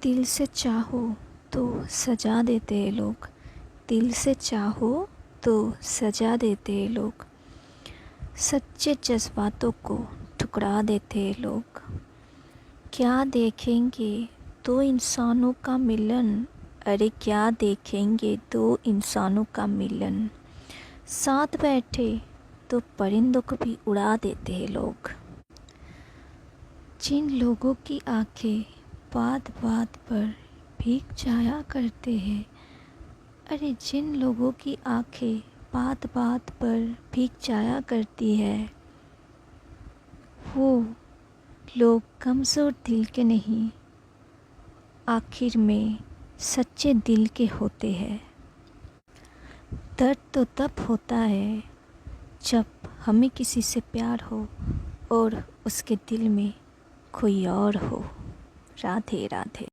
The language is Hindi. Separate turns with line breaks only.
दिल से चाहो तो सजा देते हैं लोग, दिल से चाहो तो सजा देते हैं लोग, सच्चे जज्बातों को ठुकरा देते हैं लोग। क्या देखेंगे दो इंसानों का मिलन, अरे क्या देखेंगे दो इंसानों का मिलन, साथ बैठे तो परिंदों को भी उड़ा देते हैं लोग। जिन लोगों की आंखें बात बात पर भीग जाया करते हैं, अरे जिन लोगों की आंखें बात बात पर भीग जाया करती है, वो लोग कमज़ोर दिल के नहीं, आखिर में सच्चे दिल के होते हैं। दर्द तो तब होता है जब हमें किसी से प्यार हो और उसके दिल में कोई और हो। राधे राधे।